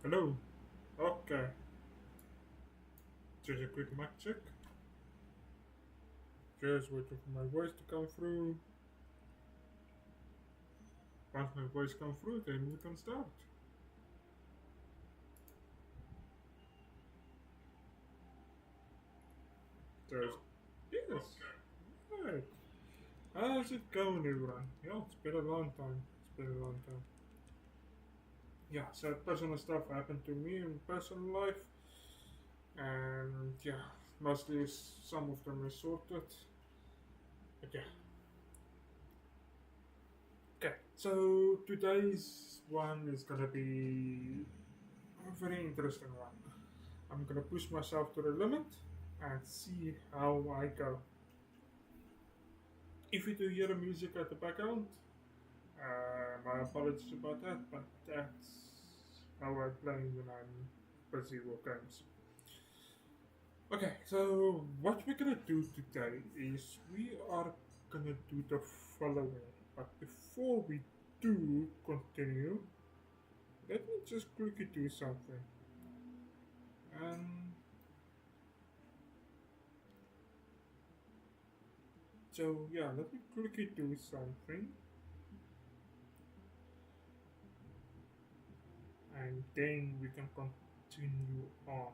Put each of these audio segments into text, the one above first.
Hello. Okay. Just a quick mic check. Just waiting for my voice to come through. Once my voice comes through, then we can start. Just yes. Right. How's it going, everyone? Yeah, it's been a long time. It's been a long time. Yeah, so personal stuff happened to me in personal life, and yeah, mostly some of them is sorted. But yeah. Okay. So today's one is gonna be a very interesting one. I'm gonna push myself to the limit and see how I go. If you do hear the music at the background, my apologies about that, but that's how I play when I'm busy with games. Okay, so what we're gonna do today is we are gonna do the following. But before we do continue, let me just quickly do something. Um, so yeah, let me quickly do something. And then we can continue on.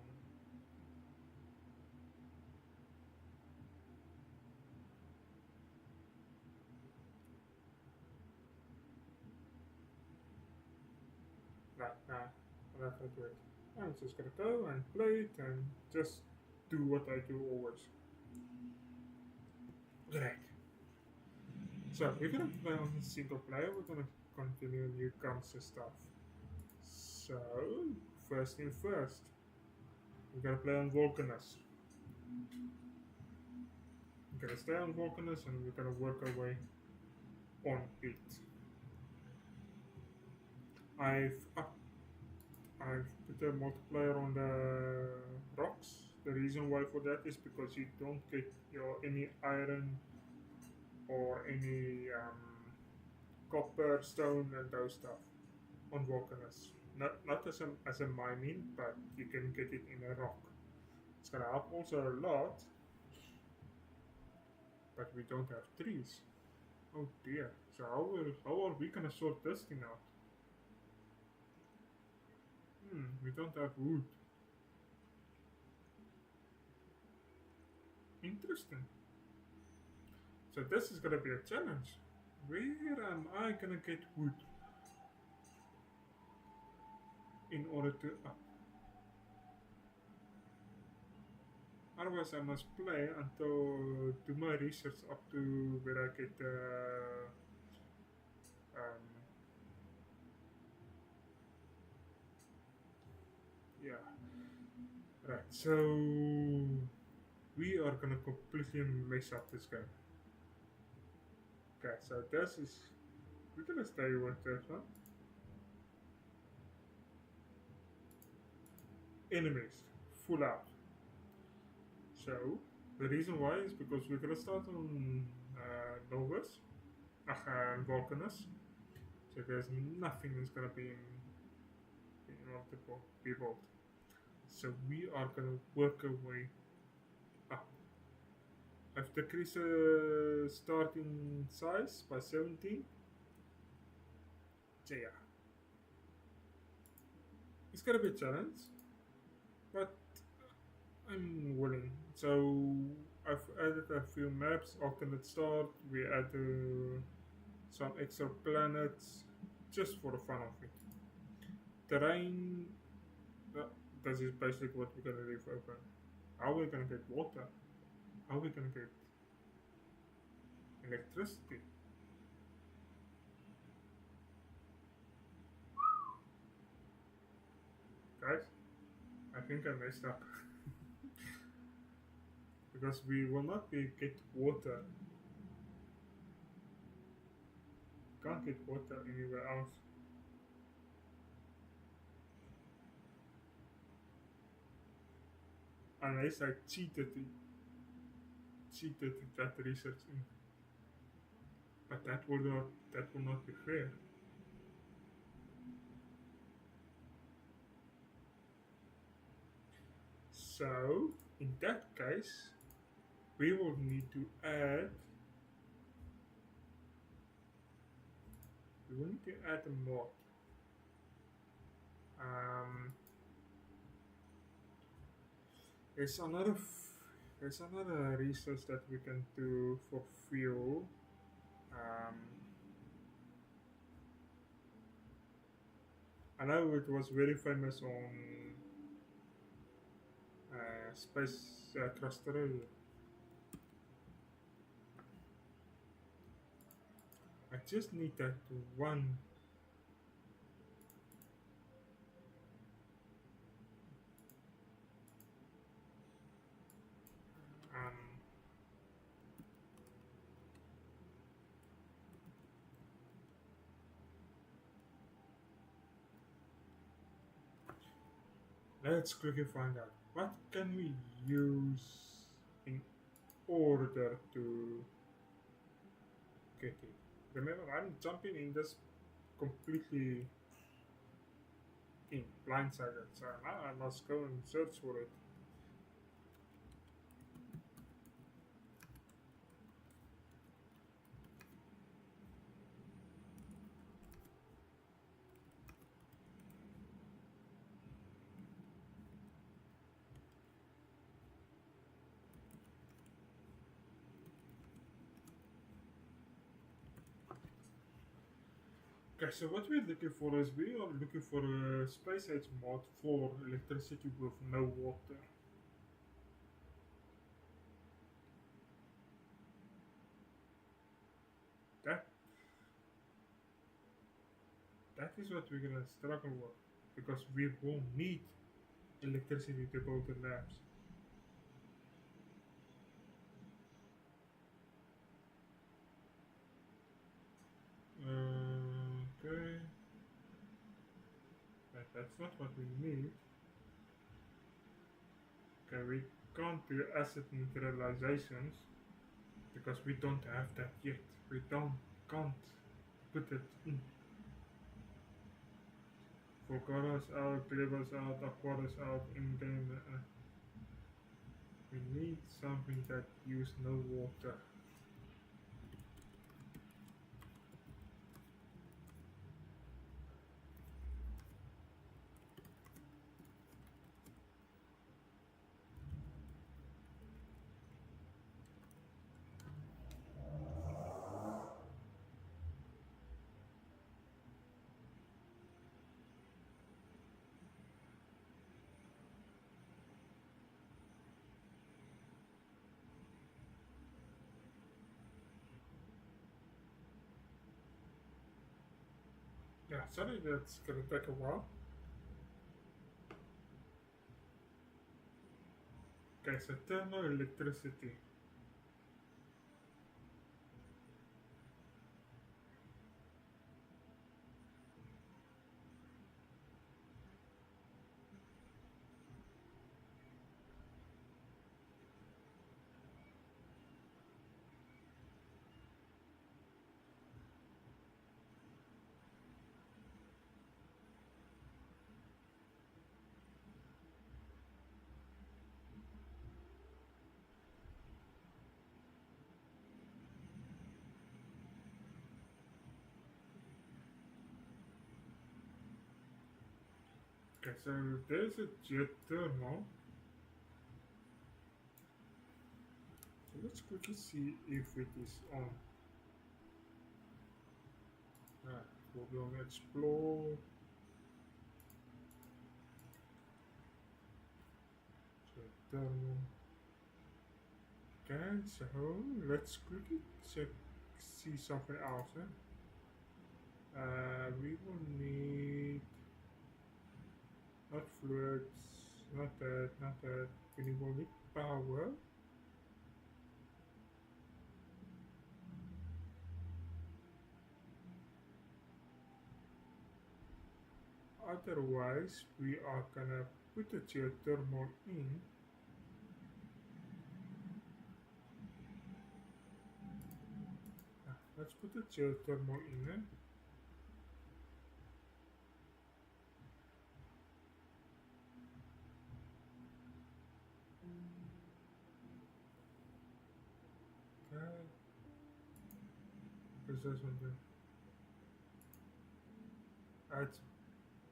Right now, that's not great. I'm just gonna go and play it and just do what I do always. Great. So we're gonna play on single player. We're gonna continue new guns and stuff. So first thing first, we're gonna play on Vulcanus. We're gonna stay on Vulcanus and we're gonna work our way on it. I've up I've put a multiplier on the rocks. The reason why for that is because you don't get your any iron or any copper, stone, and those stuff on Vulcanus. Not as a mining, but you can get it in a rock. It's gonna help also a lot, but we don't have trees. Oh dear. So how are we gonna sort this thing out? We don't have wood. Interesting. So this is gonna be a challenge. Where am I gonna get wood in order to up? Otherwise, I must play until do my research up to where I get um, yeah, right. So we are gonna completely mess up this game. Okay, so this is we're gonna stay with this one. Enemies, full out. So the reason why is because we're gonna start on Novus, and Vulcanus. So there's nothing that's gonna be in order to be built. So we are gonna work our way up. I've decreased starting size by 17. So yeah, it's gonna be a challenge, but I'm willing. So I've added a few maps, alternate start. We add some extra planets, just for the fun of it. Terrain. This is basically what we're gonna leave open. How are we gonna get water? How are we gonna get electricity? Guys, I think I messed up because we will not be get water. Can't get water anywhere else unless I cheated that research in. But that will not be fair. So in that case, we will need to add. We will need to add a mod. Um, there's another. There's another resource that we can do for fuel. Um, I know it was very famous on Space Cluster. I just need that one. Um, let's quickly find out what can we use in order to get it. Remember, I'm jumping in this completely in blindsided, so now I must go and search for it. Okay, so what we're looking for is we are looking for a space age mod for electricity with no water. That that is what we're gonna struggle with because we will need electricity to build the labs. Okay, that's not what we need. Okay, we can't do asset neutralizations because we don't have that yet. We can't put it in. Vulcanus out, Clever's out, Aquatus out, in game. We need something that use no water. Yeah, sorry, that's gonna take a while. Okay, so thermoelectricity. Okay, so there's a geothermal. So let's quickly see if it is on. We're going to explore. Geothermal. Okay, so let's quickly check, see something else. We will need not fluids, not that, not that. We will need power. Otherwise, we are gonna put the geothermal in. Let's put the geothermal in. does this one do? Add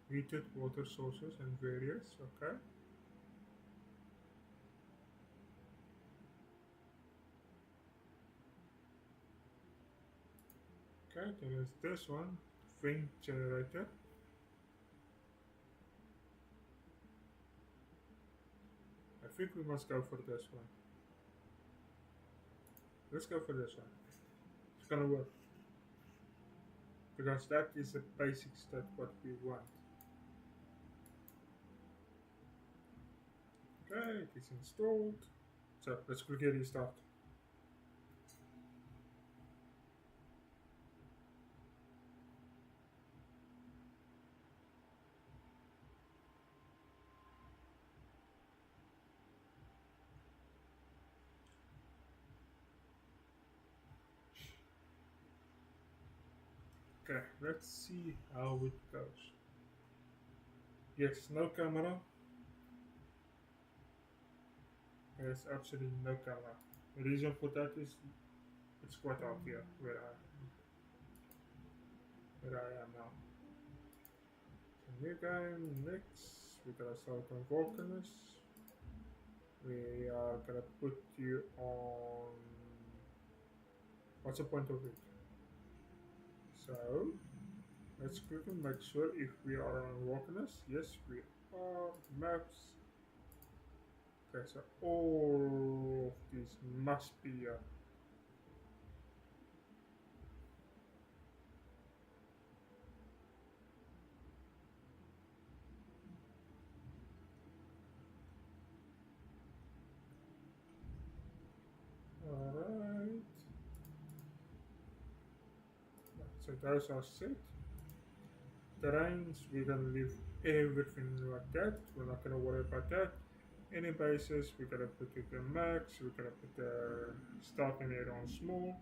heated water sources and various, okay. Okay, there is this one, wind generator. I think we must go for this one. Let's go for this one. It's gonna work. Because that is the basic stat what we want. Okay, it is installed. So let's quickly restart. Okay, let's see how it goes. Yes, no camera. There's absolutely no camera. The reason for that is it's quite out here where I am now. So new game, next, we're gonna start on Vulcanus. We are gonna put you on. What's the point of it? So let's quickly make sure if we are on Vulcanus. Yes, we are. Maps. Okay, so all of these must be here. Alright. So those are set. Terrains, we're gonna leave everything like that. We're not gonna worry about that. Any bases, we're gonna put it in max. We're gonna put the starting area on small.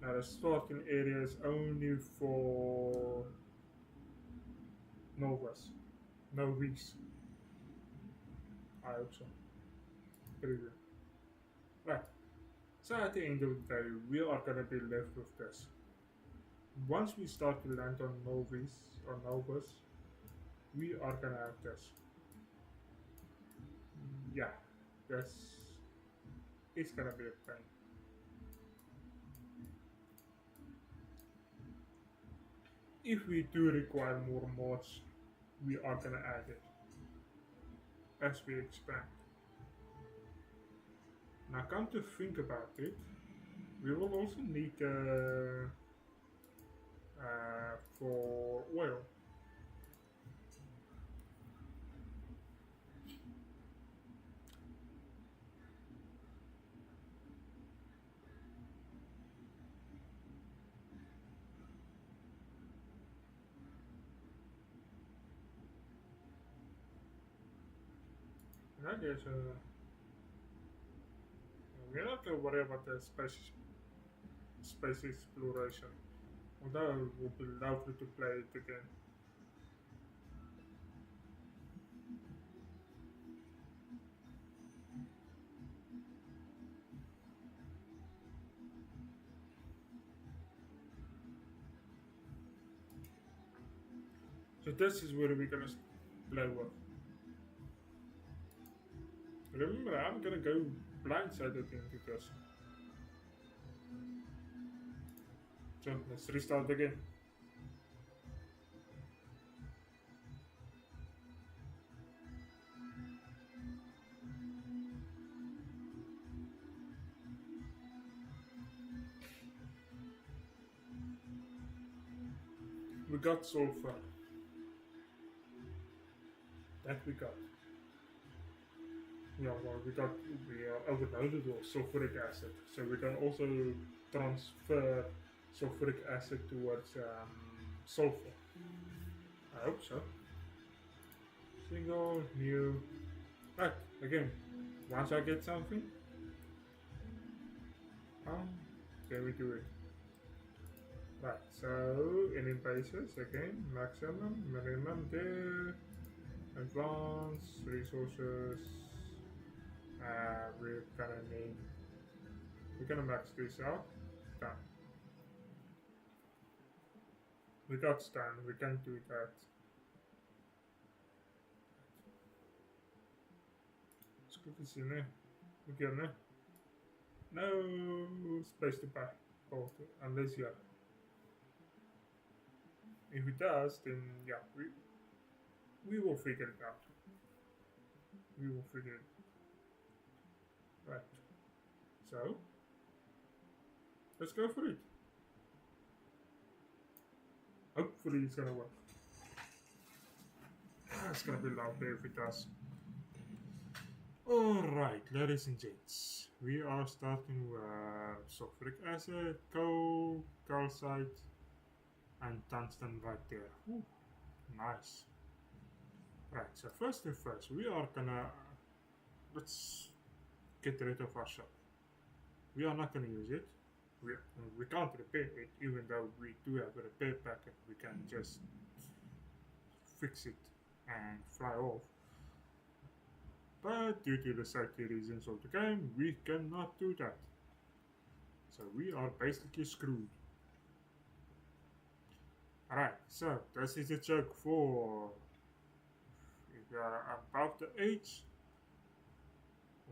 Now the starting area is only for Novas, no Vs. I hope so. Pretty good. Right. So at the end of the day, we are gonna be left with this. Once we start to land on Novis or Novas, we are gonna have this. Yeah, this is gonna be a pain. If we do require more mods, we are gonna add it as we expand. Now, come to think about it, we will also need for oil. There's a. We're not gonna worry about the space exploration, although it would be lovely to play it again. So this is where we're gonna play with. Remember, I'm gonna go blindsided into this. So let's restart again. We got sulfur. That we got. Yeah, well, we are overloaded with sulfuric acid, so we can also transfer sulfuric acid towards sulfur. I hope so. Single, new. Right, again, once I get something, then we do it. Right, so any bases, again, maximum, minimum there, advanced, resources, we're gonna max this out, done. without stand. We can't do that. Ska vi se nu. Hur går det nu? No space to buy both unless you are. If it does, then yeah, we will figure it out. We will figure it. Right. So let's go for it. Hopefully it's gonna work. It's gonna be loud there if it does. Alright, ladies and gents, we are starting with sulfuric acid, coal, calcite, and tungsten right there. Ooh, nice. Right, so first thing first, we are gonna let's get rid of our shop. We are not gonna use it. We can't repair it, even though we do have a repair packet. We can just fix it and fly off. But due to the safety reasons of the game, we cannot do that. So we are basically screwed. Alright, so this is a joke for if you are about the age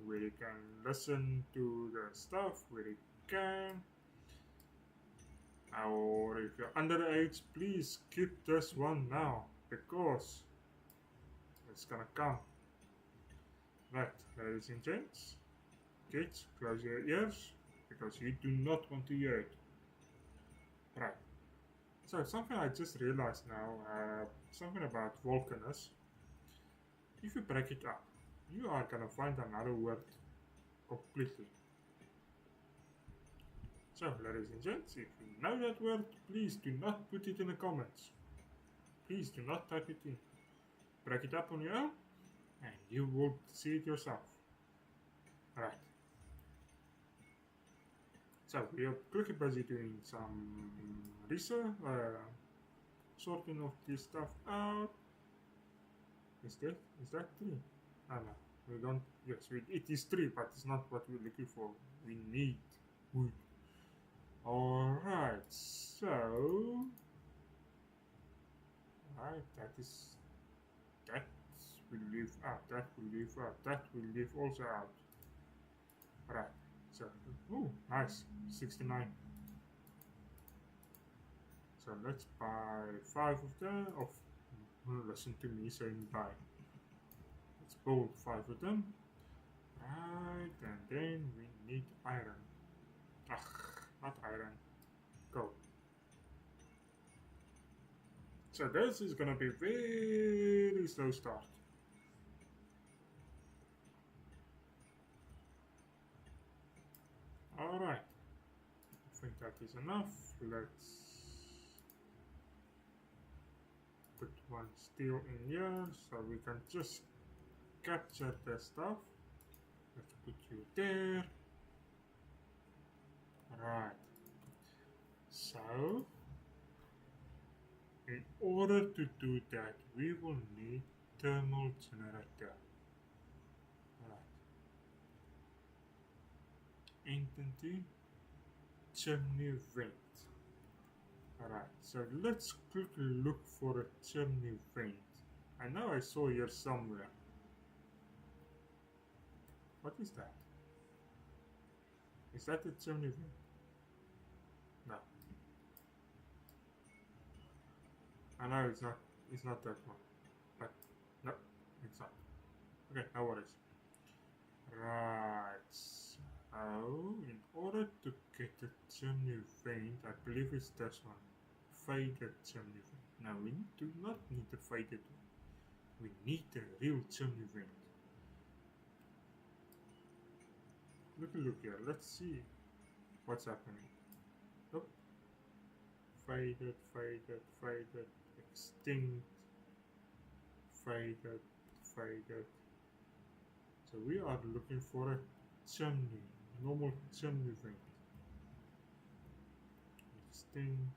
where you can listen to the stuff, where you can. Or if you're under the age, please skip this one now, because it's gonna come. Right, ladies and gents, kids, close your ears, because you do not want to hear it. Right, so something I just realized now, something about Vulcanus. If you break it up, you are gonna find another word completely. So, ladies and gents, if you know that word, please do not put it in the comments. Please do not type it in. Break it up on your own, and you will see it yourself. Right. So, we are quickly busy doing some research, sorting of this stuff out. Is that 3? Oh no, we don't, yes, it is 3, but it's not what we're looking for. We need wood. Alright, so that will leave out, that will leave out, that will leave also out. Right, so, oh, nice, 69. So let's buy 5 of them, listen to me saying buy. Let's build 5 of them. Right, and then we need iron. Not iron. Go. So this is gonna be very slow start. Alright. I think that is enough. Let's put 1 steel in here so we can just capture the stuff. Let's put you there. Right. So, in order to do that, we will need thermal generator. Right. Entity chimney vent. Alright, so let's quickly look for a chimney vent. I know I saw here somewhere. What is that? Is that a chimney vent? No. I know it's not that one. But no, it's not. Okay, no worries. Right. So in order to get the chimney vent, I believe it's this one. Faded chimney vent. Now we do not need the faded one. We need the real chimney vent. Look here. Let's see what's happening. Nope. Faded, extinct, faded. So we are looking for a chimney, normal chimney vent. Extinct,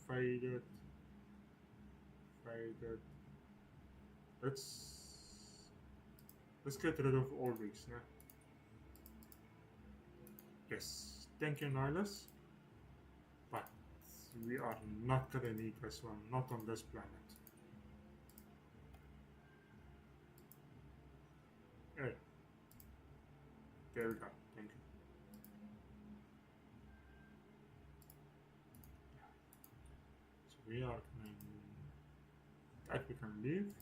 faded. Let's get rid of all these now. Yes, Thank you, Nihilus. But we are not gonna need this one, not on this planet. Hey, there we go. Thank you. So we are gonna that we can leave.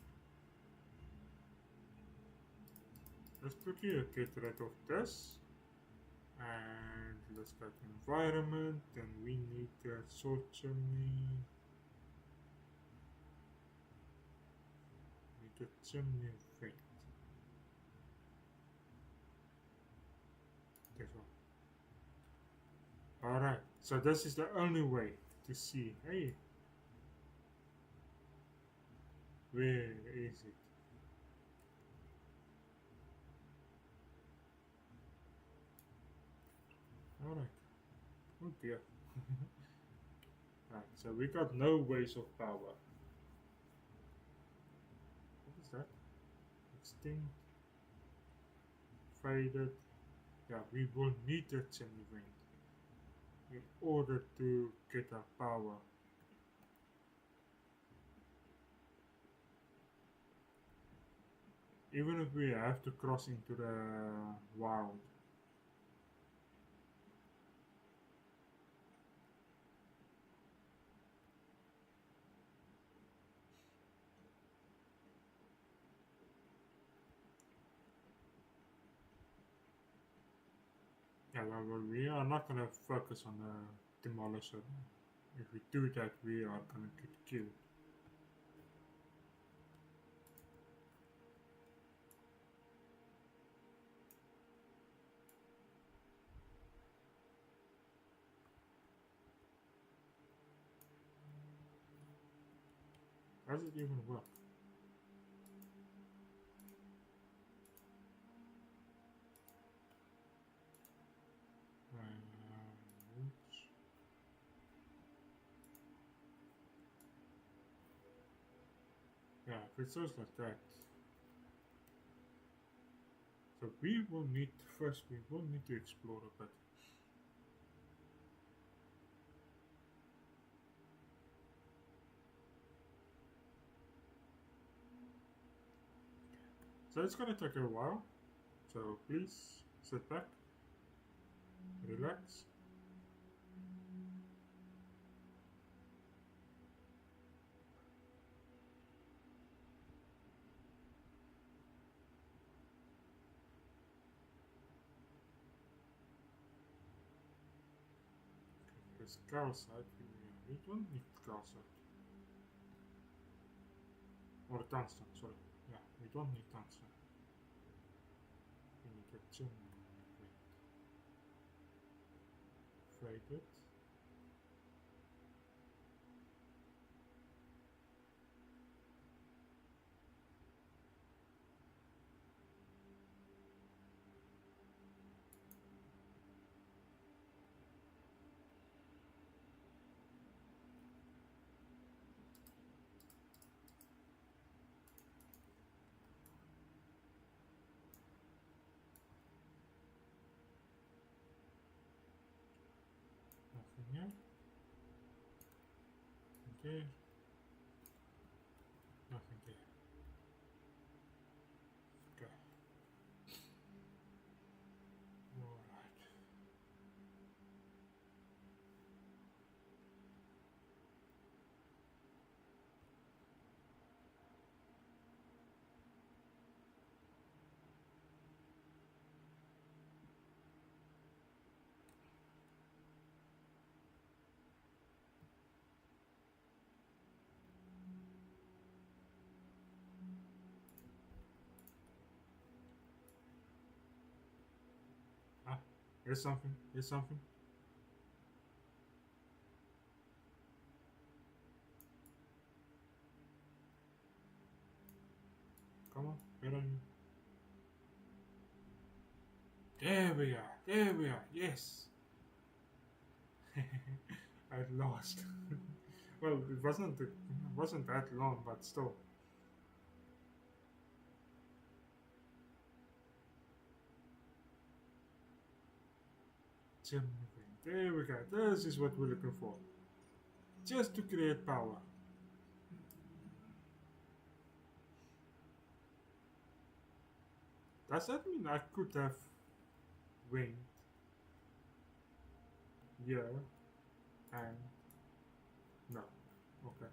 Let's quickly get rid of this. And let's get environment, and we need the salt chimney. We need the chimney vent. This one. Alright, so this is the only way to see. Hey, where is it? Alright. Oh dear. Right, so we got no ways of power. What is that? Extinct. Faded. Yeah, we will need that chimney vent in order to get our power. Even if we have to cross into the wild. Yeah, well, we are not gonna focus on the demolisher. If we do that, we are gonna get killed. Does it even work? Oops. Yeah, if it says like that. So we will need, first we will need to explore a bit. So it's gonna take a while. So please sit back, relax. There's calcite. We don't need calcite. Or tungsten, sorry. Yeah, we don't need tungsten. We need a chimney. Faded. Nothing here. Okay. Nothing there. Okay. Alright. Ah, here's something. Here's something. Come on, where are you? There we are. There we are. Yes. I lost. Well, it wasn't that long, but still. Chimney vent. There we go. This is what we're looking for. Just to create power. Does that mean I could have wind here and no? Okay.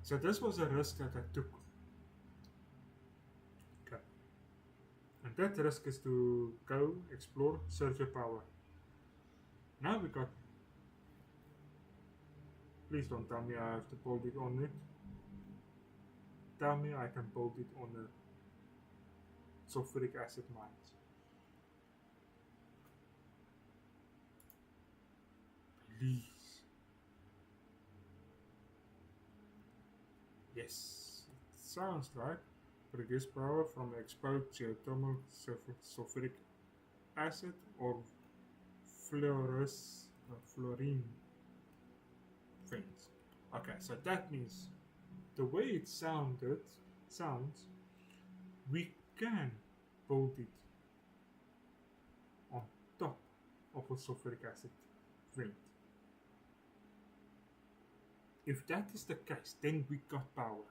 So this was a risk that I took. Okay. And that risk is to go explore, search your power. Now we got. Please don't tell me I have to build it on it. Tell me I can build it on the sulfuric acid mines. Please. Yes. It sounds like produce power from exposed geothermal sulfuric acid or fluorine things. Okay, so that means the way it sounds, we can build it on top of a sulfuric acid vent. If that is the case, then we got power.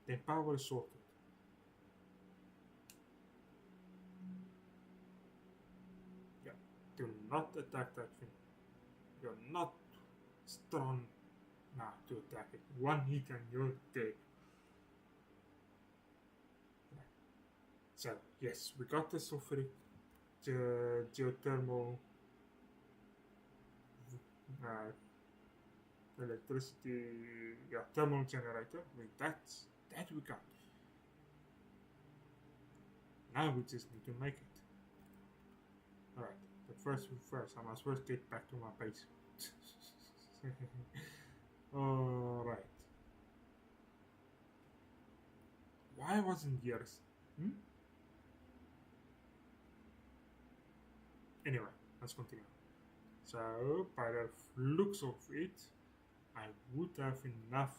Then power is sorted. Yeah, do not attack that thing. You're not strong now to attack it. One hit and you're dead. So, yes, we got the sulfuric geothermal electricity, thermal generator. That we got. Now we just need to make it. Alright, but first, I must first get back to my base. Alright. Why wasn't yours? Anyway, let's continue. So, by the looks of it, I would have enough.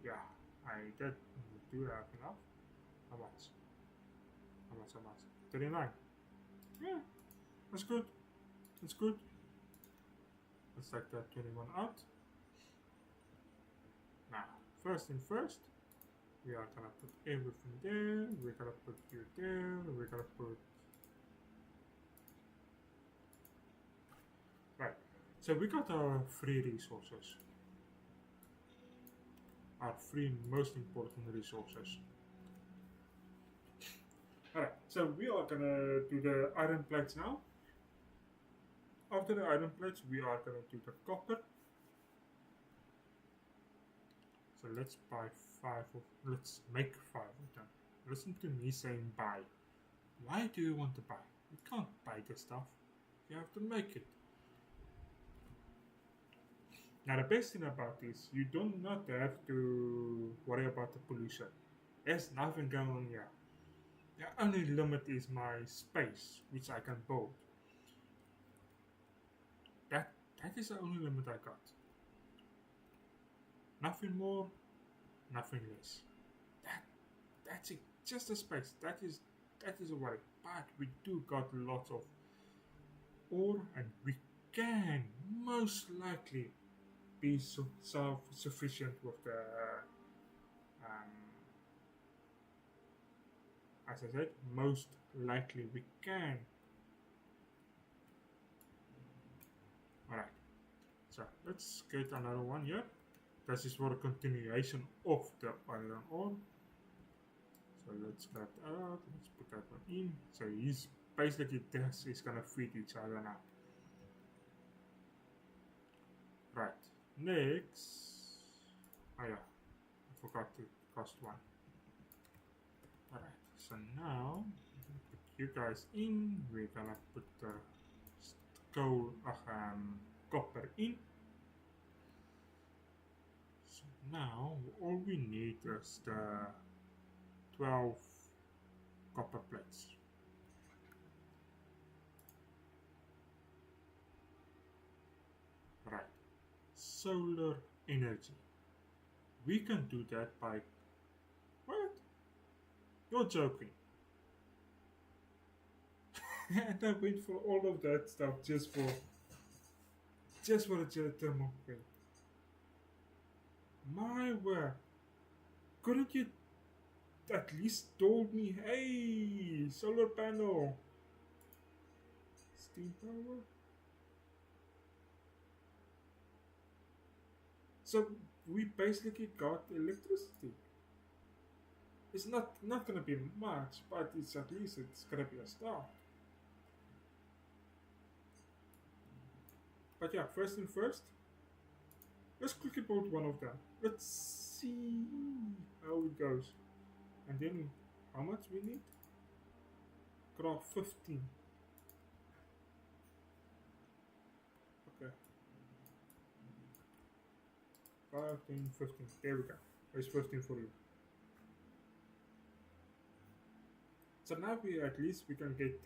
Yeah, I do have enough. How much? 39. Yeah, that's good. That's good. Let's take that 21 out. Now, first thing first, we are gonna put everything there. We're gonna put you there. We're gonna put. Right. So we got our 3 resources. Our 3 most important resources. Alright, so we are gonna do the iron plates now. After the iron plates, we are gonna do the copper. So let's buy 5 of. Let's make 5 of them. Listen to me saying buy. Why do you want to buy? You can't buy the stuff. You have to make it. Now the best thing about this, you do not have to worry about the pollution. There's nothing going on here. The only limit is my space, which I can build. That is the only limit I got. Nothing more, nothing less. That's it. Just the space. That is a worry. But we do got lots of ore, and we can most likely be self-sufficient with the, as I said, most likely we can. Alright, so let's get another one here. This is for a continuation of the iron ore. So let's grab that out, let's put that one in. So he's basically, this is gonna feed each other now. Right. Next, oh yeah, I forgot to cost 1. Alright, so now put you guys in. We're gonna put the copper in. So now all we need is the 12 copper plates. Right. Solar energy. We can do that by. What? You're joking. And I went for all of that stuff just for a geothermal vent. My word. Couldn't you at least told me, hey, solar panel, steam power? So we basically got electricity. It's not gonna be much, but it's at least it's gonna be a start. But yeah, first and first, let's quickly build one of them. Let's see how it goes. And then how much we need? Craft 15. Okay. 15, 15. There we go. There's 15 for you. So now we at least we can get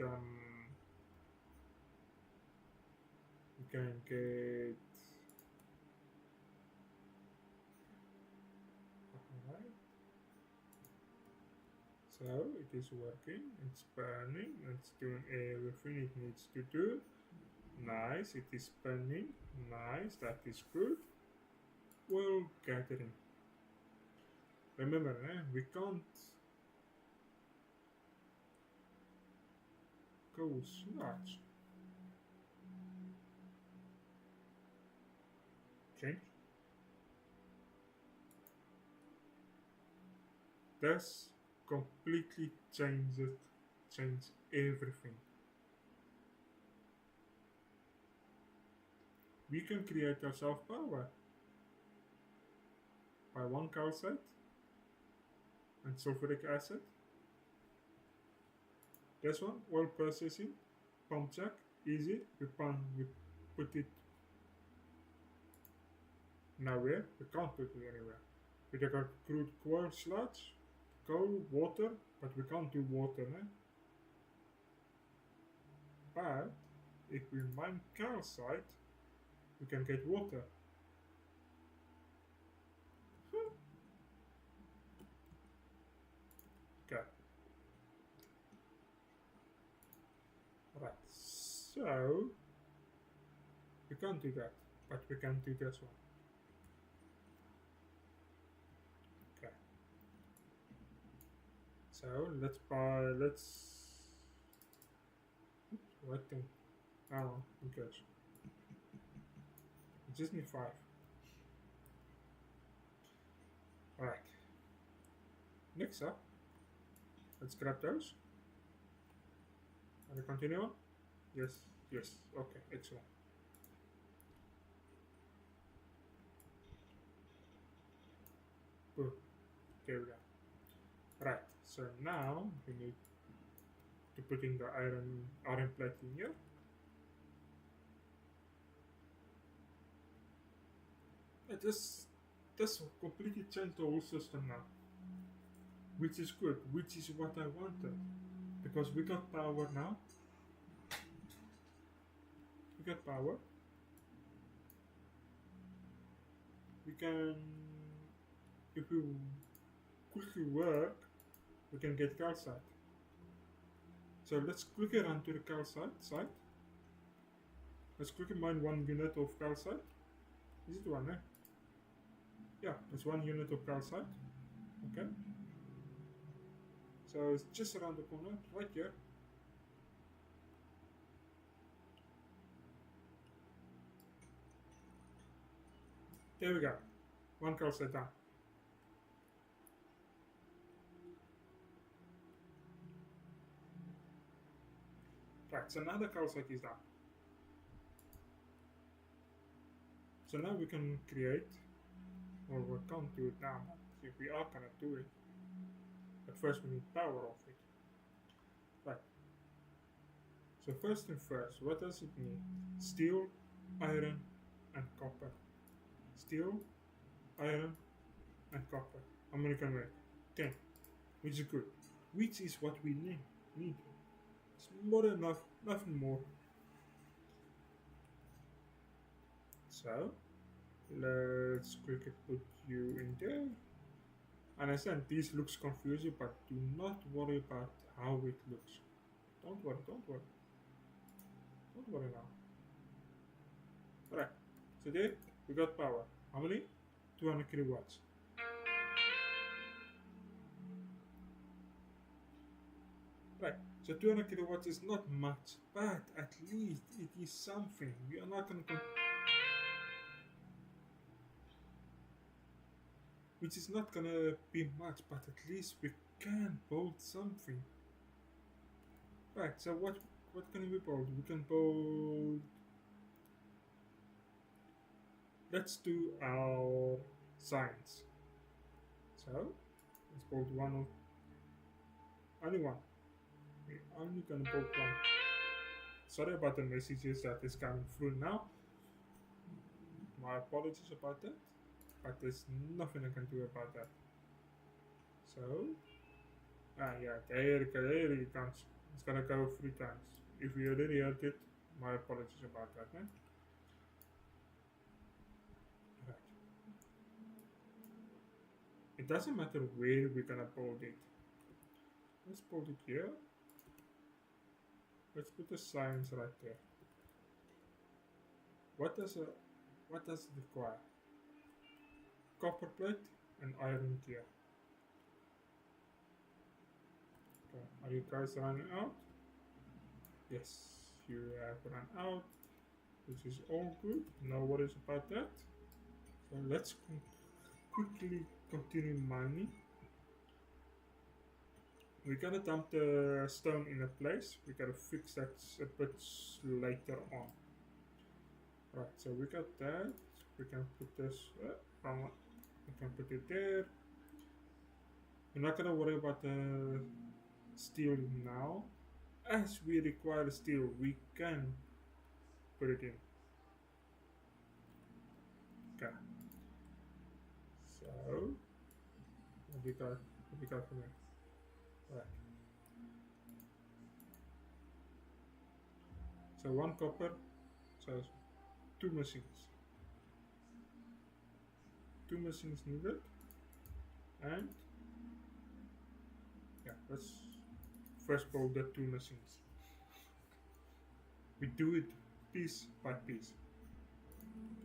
alright. So it is working, it's burning, it's doing everything it needs to do. Nice, it is spinning. Nice, that is good. Well, gathering. Remember, we can't go large. Change. This completely change everything. We can create ourselves power by one calcite and sulfuric acid. This one, oil processing, pump jack, easy. We put it nowhere. We can't put it anywhere. We got crude coal sludge, coal, water, but we can't do water, But if we mine calcite, we can get water. Okay. Right. So we can't do that, but we can do this one. Okay. So let's what thing? Oh, okay. We just need 5. Alright. Next up, let's grab those. And we continue on? Yes, yes. Okay, excellent. Boom. There we go. Right, so now we need to put in the iron plate in here. This completely changed the whole system now, which is good, which is what I wanted, because we got power now. We got power. We can, if we quickly work, we can get calcite. So let's quickly run to the calcite site. Let's quickly mine 1 unit of calcite. Is it one, Yeah, it's 1 unit of calcite. Okay. So it's just around the corner, right here. There we go. 1 calcite down. Right, so now the calcite is down. So now we can create, or we can't do it now, but we are gonna do it. But first we need power of it. Right. So first and first, what does it need? Steel, iron, and copper. Steel, iron, and copper. How many can we make? 10. Which is good. Which is what we need. It's more than enough, nothing more. So let's quickly put you in there. And I said this looks confusing, but do not worry about how it looks. Don't worry. Don't worry now. Right. So there we got power. How many? 200 kilowatts. Right. So 200 kilowatts is not much, but at least it is something. We are not going to, which is not gonna be much, but at least we can build something. Right. So what can we build? We can build. Let's do our science. So let's build one of only one. We're only gonna build one. Sorry about the messages that is coming through now. My apologies about that, but there's nothing I can do about that. So, yeah, there it comes. It's gonna go 3 times. If you already heard it, my apologies about that, man. Right. It doesn't matter where we're gonna build it. Let's build it here. Let's put the science right there. What does it require? Copper plate and iron gear. Okay. Are you guys running out? Yes, you have run out, which is all good. No worries about that. So let's quickly continue mining. We gotta dump the stone in a place. We gotta fix that a bit later on. Right, so we got that. We can put this. We can put it there. We're not gonna worry about the steel now. As we require steel, we can put it in. Okay. So what we got from here? Right. So 1 copper, so 2 machines. 2 machines needed, and yeah, let's first build the 2 machines. We do it piece by piece.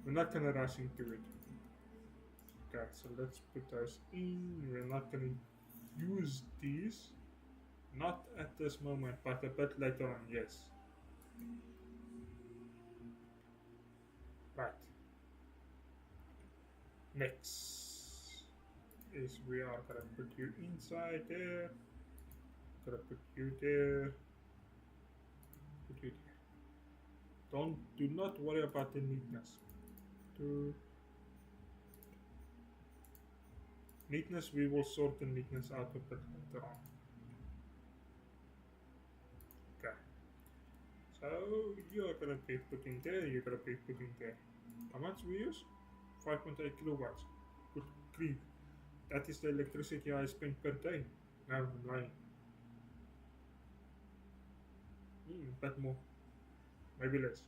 We're not gonna rush into it. Okay, so let's put those in. We're not gonna use these, not at this moment, but a bit later on, yes. Right. Next is we are gonna put you inside there. Gonna put you there. Put you there. Do not worry about the neatness. Neatness, we will sort the neatness out a bit later on. Okay. So you're gonna be put in there, you're gonna be put in there. How much we use? 5.8 kilowatts. Good grief. That is the electricity I spend per day. No, I'm lying. But more. Maybe less.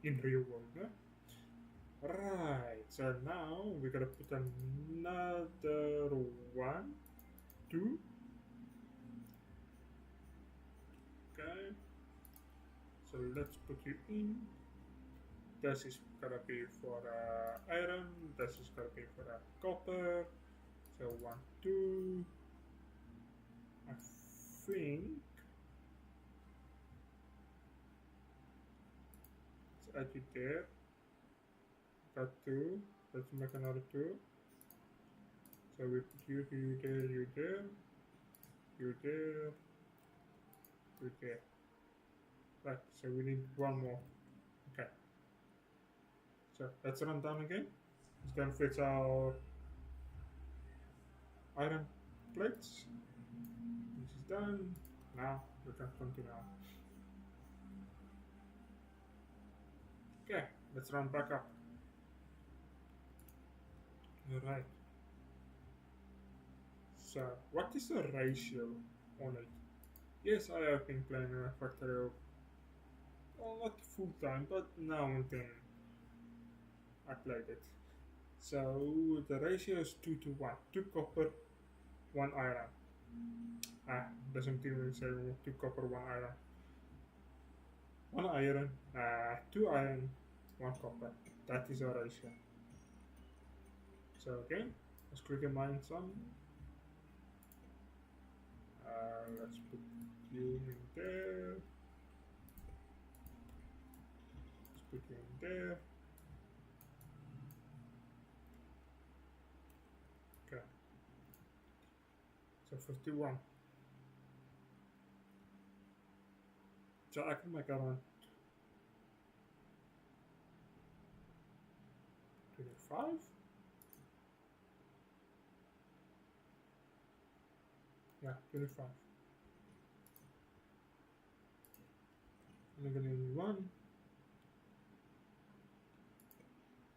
In real world, no? Right, so now we're gonna put another 1, 2. Okay. So let's put you in. This is gonna be for iron. This is gonna be for copper. So 1, 2. I think. Let's add it there. Got 2. Let's make another 2. So we put you there, you there, you there, you there. Right, so we need 1 more. Okay. So let's run down again. Let's go and fix our iron plates. This is done. Now we can continue on. Okay, let's run back up. Alright. So, what is the ratio on it? Yes, I have been playing a factory, well, not full time, but now and then I played it. So, the ratio is 2 to 1. 2 copper, 1 iron. Doesn't even say 2 copper, 1 iron. 1 iron, 2 iron, 1 copper. That is our ratio. So again, let's click on mine some. Let's put you in there. Let's put you in there. Okay. So 51. So I can make around 25. Yeah, 25. And I'm gonna need 1.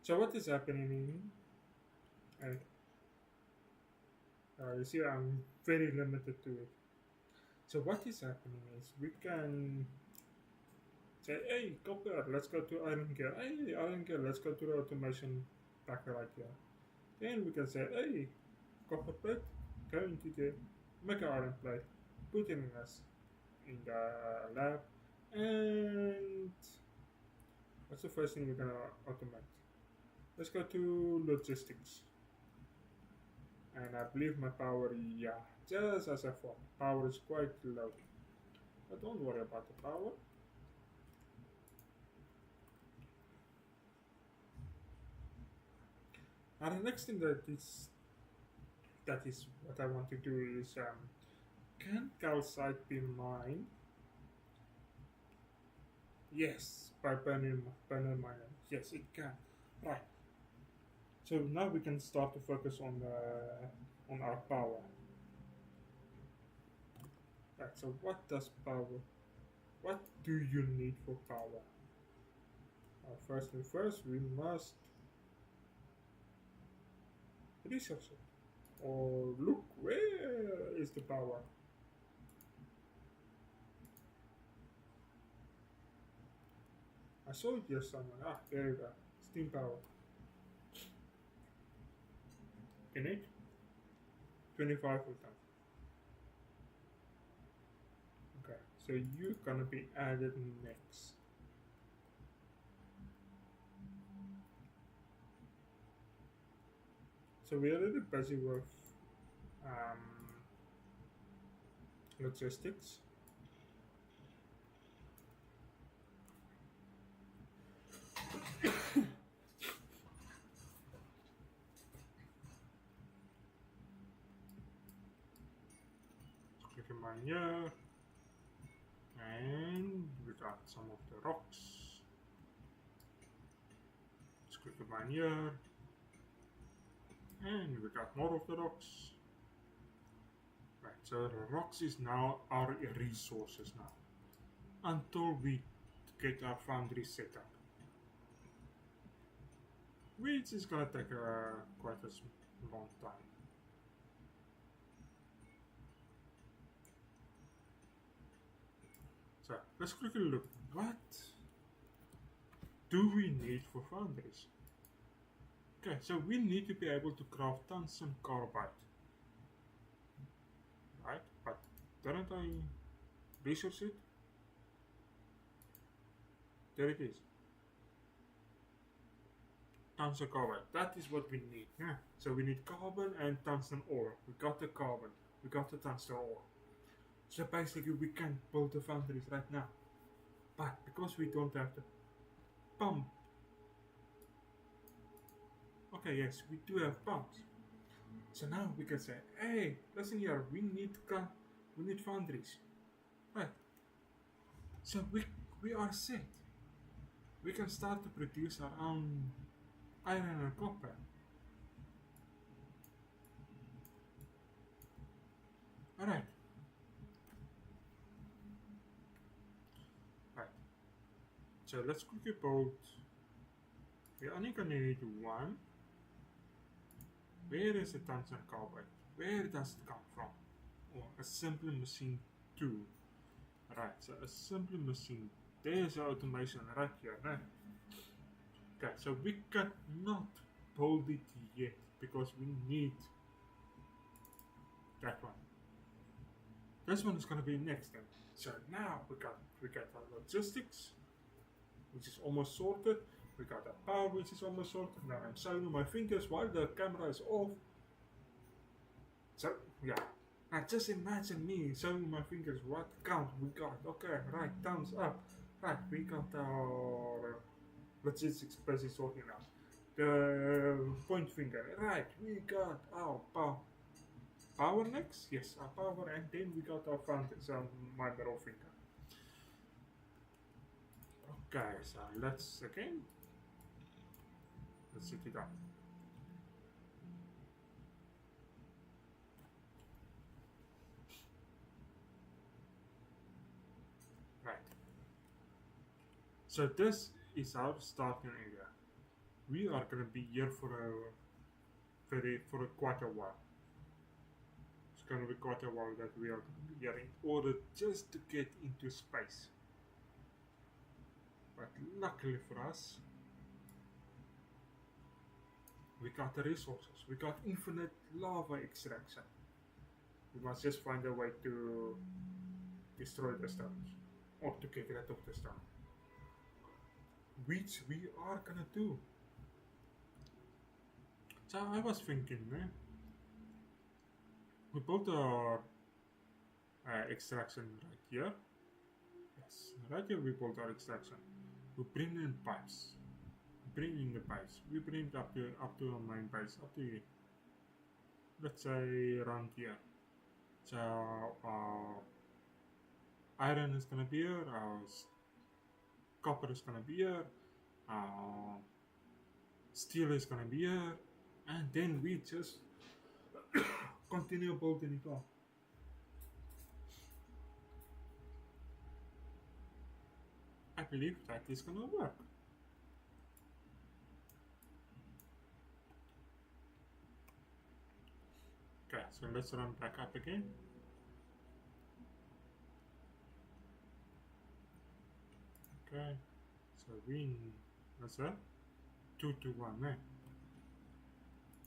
So what is happening? You see, I'm very limited to it. So what is happening is we can say, hey, copper, let's go to iron gear. Hey, iron gear, let's go to the automation packer right here. Then we can say, hey, copper plate, go into there, make an iron plate, put it in the lab, and what's the first thing we're gonna automate? Let's go to logistics. And I believe my power, yeah, just as I thought, power is quite low. But don't worry about the power. Now the next thing that is what I want to do is, can calcite be mined? Yes, by panel miner. Yes, it can. Right. So now we can start to focus on our power. Right. So what does power? What do you need for power? First and first, we must research it. Or look, where is the power? I saw it here somewhere. Ah, there you go. Steam power. In it? 25 of them. Okay, so you're gonna be added next. So we're already busy with logistics. Click on mine here, and we got some of the rocks. Let's click on mine here, and we got more of the rocks. Right, so the rocks is now our resources now, until we get our foundry set up, which is gonna take quite a long time. So let's quickly look. What do we need for foundries? Okay, so we need to be able to craft tungsten carbide. Right, but didn't I research it? There it is. Tungsten carbide. That is what we need. Yeah. So we need carbon and tungsten ore. We got the carbon. We got the tungsten ore. So basically we can build the foundries right now. But because we don't have the pump. Okay, yes, we do have pumps. So now we can say, hey, listen here, we need foundries. Right. So we are set. We can start to produce our own iron and copper. Alright. Right. So let's quickly build. We're only gonna need 1. Where is the tungsten carbide? Where does it come from? Or assembly machine 2. Right, so assembly machine. There's our automation right here. Right? Okay, so we cannot build it yet because we need that one. This one is gonna be next then. So now we got our logistics. which is almost sorted. We got a power, which is almost sorted. Now I'm showing my fingers while the camera is off. So, yeah. Now just imagine me showing my fingers what count we got. Okay, right, thumbs up. Right, we got our logistics space sorting out. The point finger, right, we got our power next. Yes, our power, and then we got our foundation, my middle finger. Okay, so let's set it up. Right. So this is our starting area. We are gonna be here for quite a while. It's gonna be quite a while that we are gonna be here in order just to get into space. But luckily for us, we got the resources. We got infinite lava extraction. We must just find a way to destroy the stones or to get rid of the stone, which we are gonna do. So I was thinking, we built our extraction right here. Yes, right here we built our extraction. We bring in pipes. Bring in the pipes. We bring it up to our main base, up to here. Let's say around here. So iron is gonna be here. Our copper is gonna be here. Steel is gonna be here, and then we just continue building it up. I believe that is gonna work. Okay, so let's run back up again. Okay, so what's that? 2 to 1,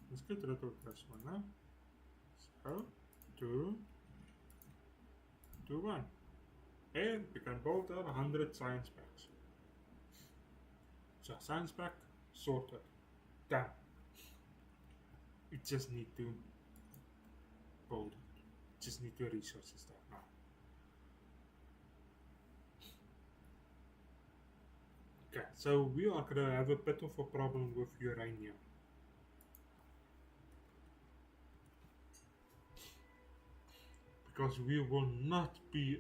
Let's get rid of this one, So, 2 to 1. And we can build our 100 science packs. So, science pack sorted. Done. We just need to build it. Just need to research stuff now. Okay, so we are gonna have a bit of a problem with uranium. Because we will not be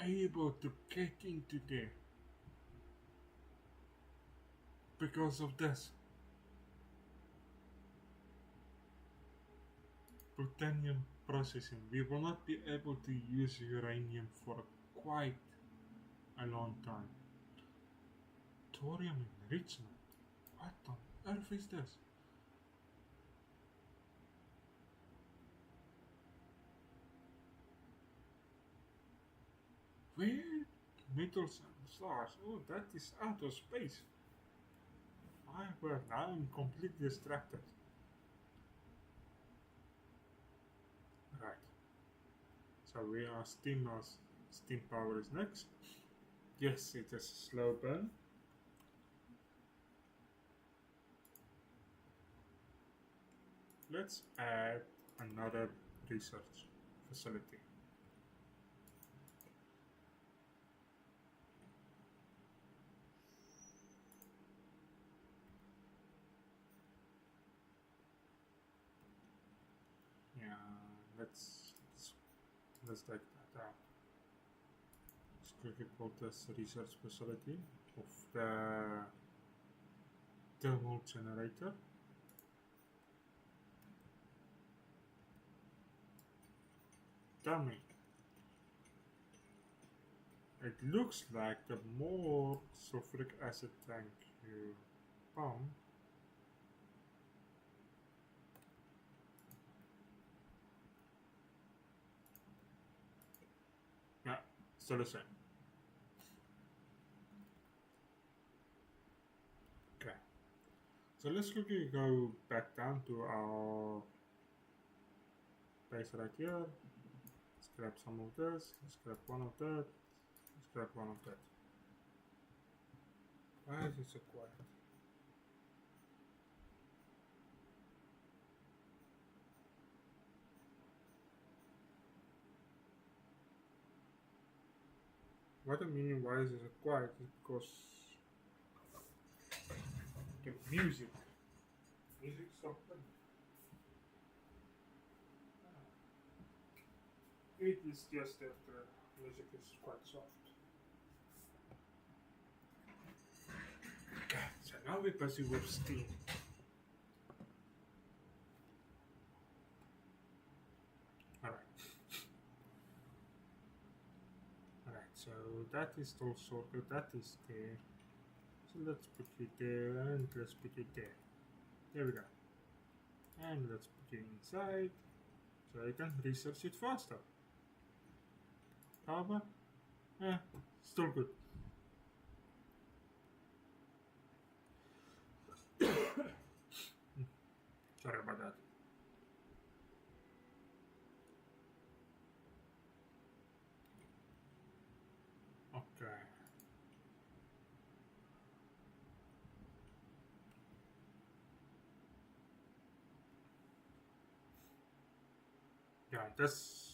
able to get into there. Because of this. Plutonium processing. We will not be able to use uranium for quite a long time. Thorium enrichment? What on earth is this? Where? Metals and stars. Oh, that is outer space. My word, now I'm completely distracted. Right. So we are steam power is next. Yes, it is a slow burn. Let's add another research facility. Yeah, let's take that out. Let's quickly put this research facility of the thermal generator. Tell me. It looks like the more sulfuric acid tank you pump, yeah, still the same. Okay, so let's quickly go back down to our base right here. Let's grab some of this, let's grab one of that, let's grab one of that. Why is it so quiet? What I mean why is it so quiet is because the music stopped playing. It is just that the music is quite soft. Okay, so now we're busy with Steam. Alright, so that is all sorted, that is there. So let's put it there and let's put it there. There we go. And let's put it inside so I can research it faster. However, still good. Sorry about that. Okay. Yeah, this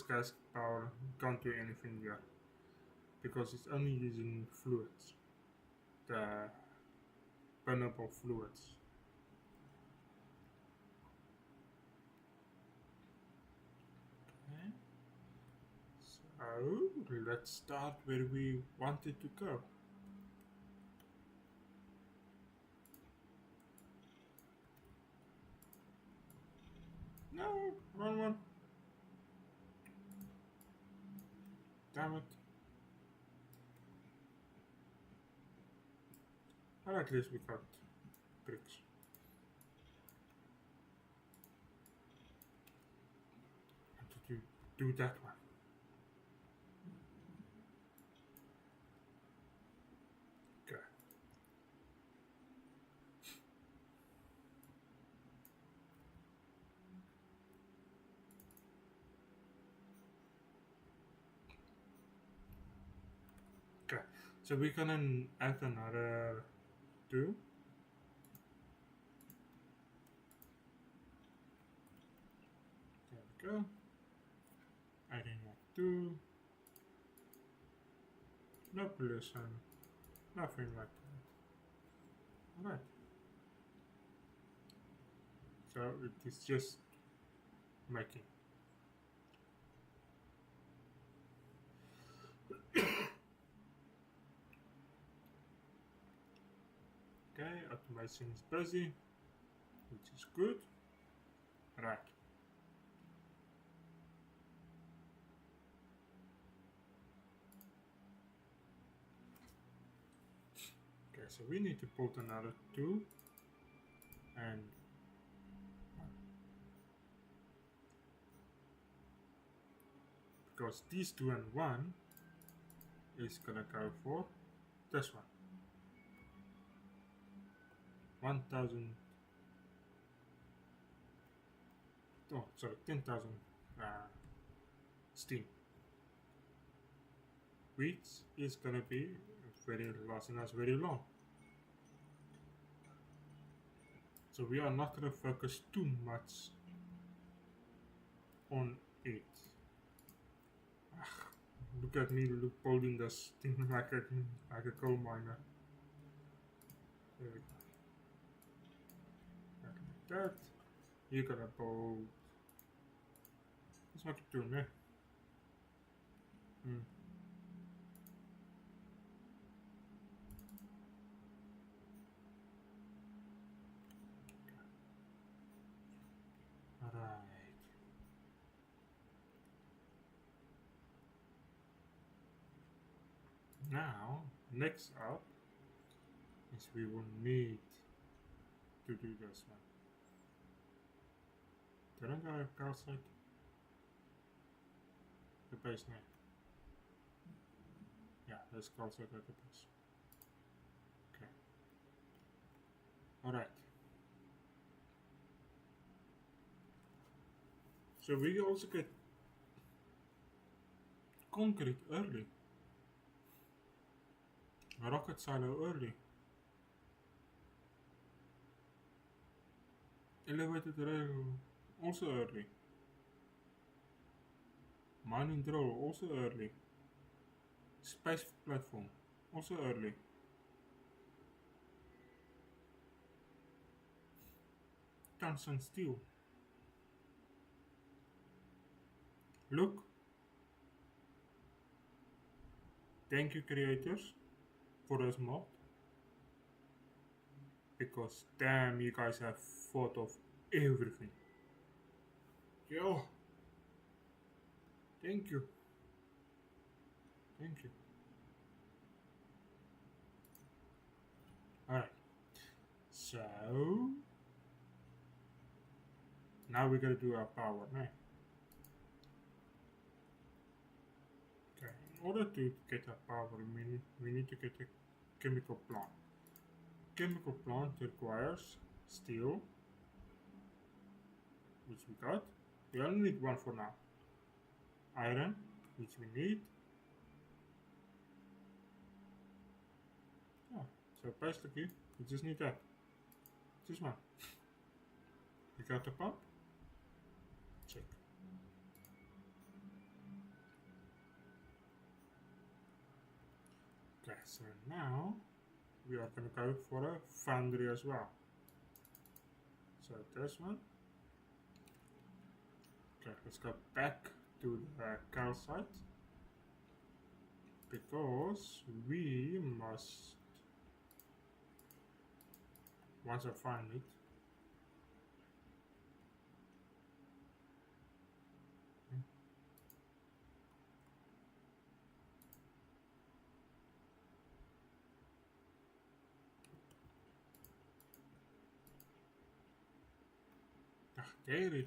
gas power can't do anything here because it's only using fluids, the burnable fluids. Okay. So let's start where we wanted to go. No, wrong one. Damn it. Well, at least we got bricks. How did you do that one? Okay. Okay, so we can add another 2. There we go. Adding a 2. No pollution. Nothing like that. Alright. So it is just making. Okay, automation is busy, which is good. Right. Okay, so we need to put another 2 and 1. Because these 2 and 1 is gonna go for this one. 1000. Oh, sorry, 10,000 steam. Which is gonna be lasting us very long. So we are not gonna focus too much on it. Look at me holding this thing like a coal miner. There we go. Like that. You gotta bolt. Let's make it 2, ne? Alright. Now, next up is we will need to do this one. Didn't I calcite the base name? Yeah, let's calcite at the base. Okay. Alright. So we also get concrete early. Rocket silo early. Elevated rail also early. Mining drill also early. Space platform also early. Tungsten steel. Look, thank you creators for this mod, because damn, you guys have thought of everything. Yo, thank you, thank you. Alright, so now we gotta do our power, man. Okay, in order to get our power, we need to get a chemical plant. Chemical plant requires steel, which we got. We only need one for now. Iron, which we need. Yeah, so basically, we just need that. Just one. We got the pump. Check. Okay, so now we are going to go for a foundry as well. So this one. Okay, let's go back to the calcite, because we must, once I find it, there it is.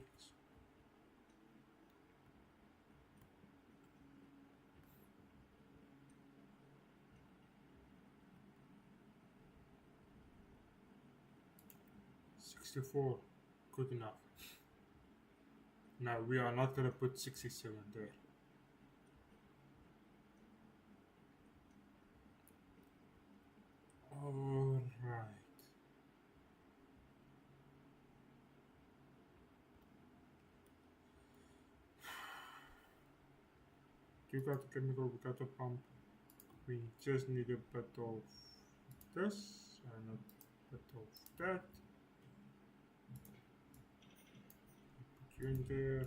$64, good enough. Now we are not gonna put 67 there. Alright. You got the chemical, we got the pump. We just need a bit of this and a bit of that. Put you in there.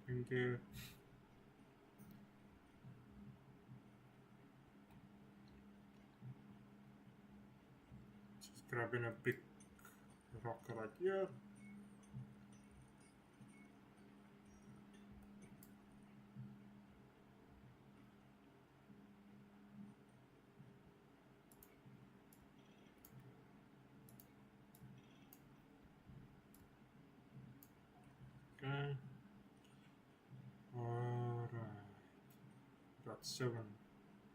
In there. Just grabbing a big rock right here. Okay. Alright. Got 7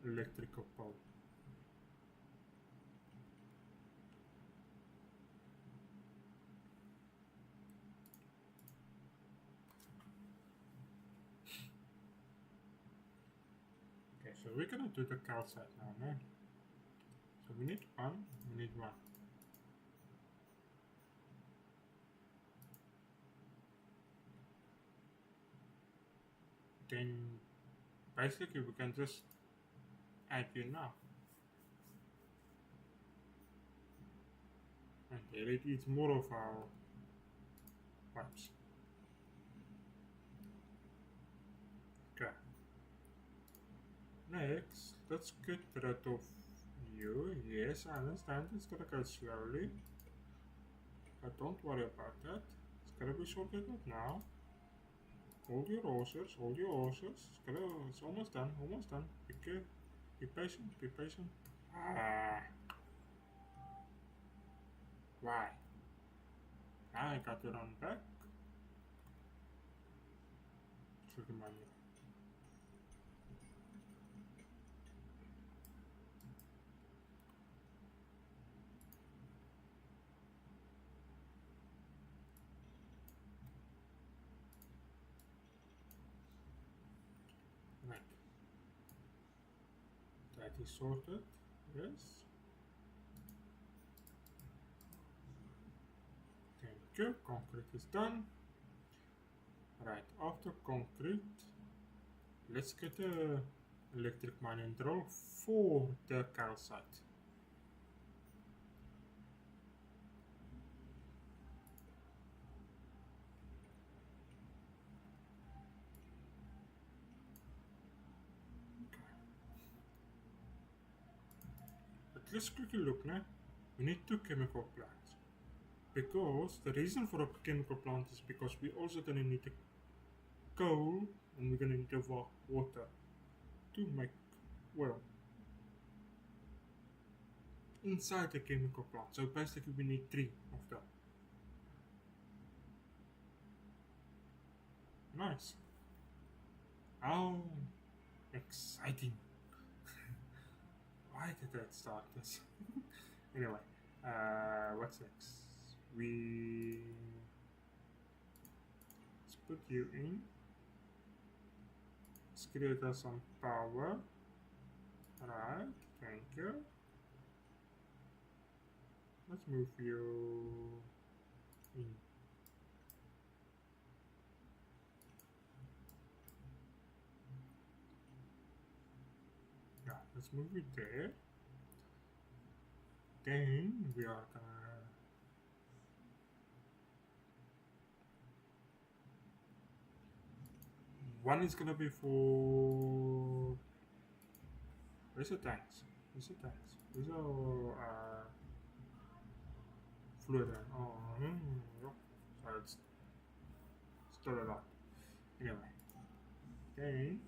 electrical power. Okay, so we're gonna do the calcite now, man. So we need one, we need one. Then basically we can just add you now. And there it is, more of our pipes. Okay. Next, let's get rid of you. Yes, I understand it's gonna go slowly, but don't worry about that. It's gonna be sorted out now. Hold your horses, hold your horses. It's almost done, almost done. Be patient, be patient. Ah. Why? Now I got to run back to the menu. Right. That is sorted. Yes. Thank you. Concrete is done. Right, after concrete, let's get a electric mining drill for the calcite. But let's quickly look now. We need 2 chemical plants. Because the reason for a chemical plant is because we're also going to need a coal and we're going to need a water to make oil inside the chemical plant. So basically we need 3 of them. Nice. Oh, exciting. Why did I start this? Anyway, what's next? Let's put you in. Let's create us some power. Alright, thank you. Let's move you in. Yeah, let's move it there. Then we are gonna one is gonna be for where's the tanks? Where's the tanks? Where's the fluid? Oh, yep. So it's still a lot. Anyway, then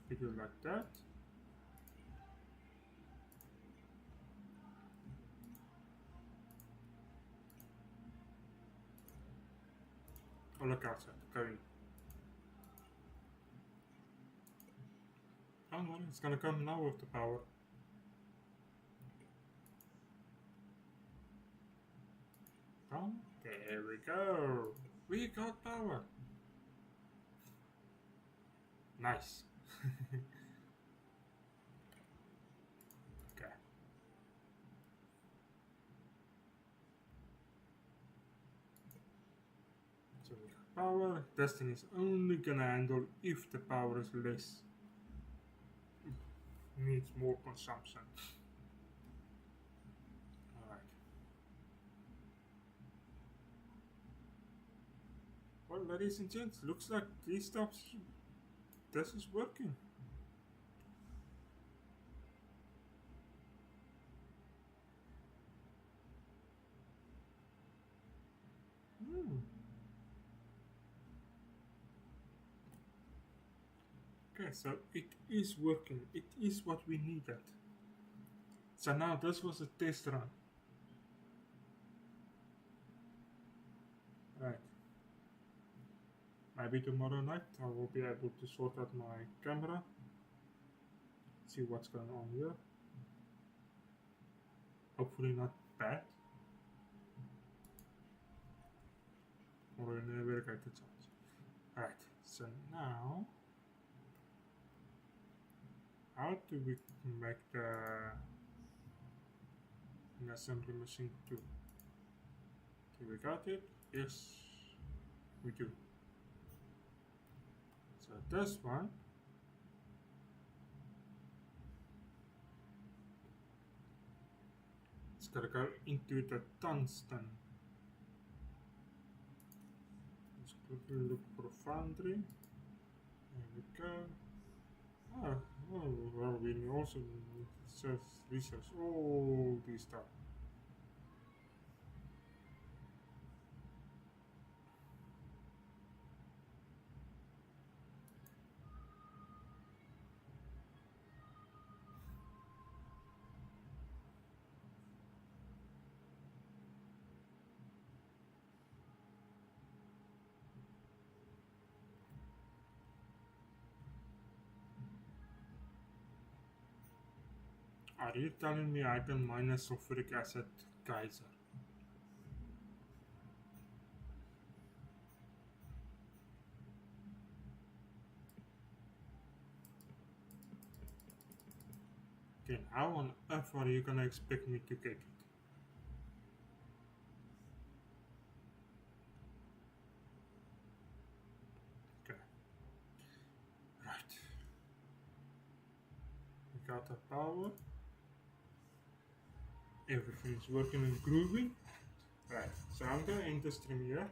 speed it like that. Oh, look outside, going. Oh no, it's gonna come now with the power. Oh, there we go. We got power. Nice. Okay. So we got power. Destiny is only gonna handle if the power is less. Needs more consumption. Alright. Well, ladies and gents, looks like these stuffs, this is working. Okay, so it is working. It is what we needed. So now this was a test run. Right. Maybe tomorrow night I will be able to sort out my camera. See what's going on here. Hopefully not bad. Or in a very good chance. Alright, so now how do we make the assembly machine 2? Okay, we got it. Yes, we do. So this one it's gotta go into the tungsten. Let's quickly look for a foundry. There we go. Ah, well, we also research all this stuff. Are you telling me I can mine a sulfuric acid geyser? then how on earth are you gonna expect me to get it? Okay, right. We got the power. Everything's working and groovy. Right, so I'm gonna end the stream here.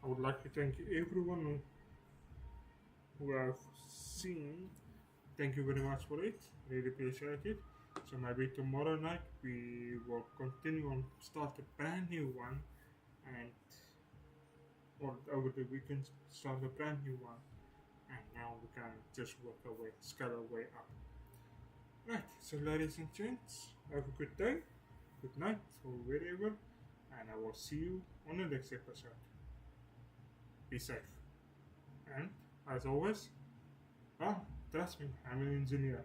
I would like to thank everyone who have seen. Thank you very much for it. Really appreciate it. So maybe tomorrow night we will continue and start a brand new one, and or over the weekend start a brand new one, and now we can just work our way, scale our way up. Right. So ladies and gents, have a good day, good night, or wherever, and I will see you on the next episode. Be safe, and as always, trust me, I'm an engineer.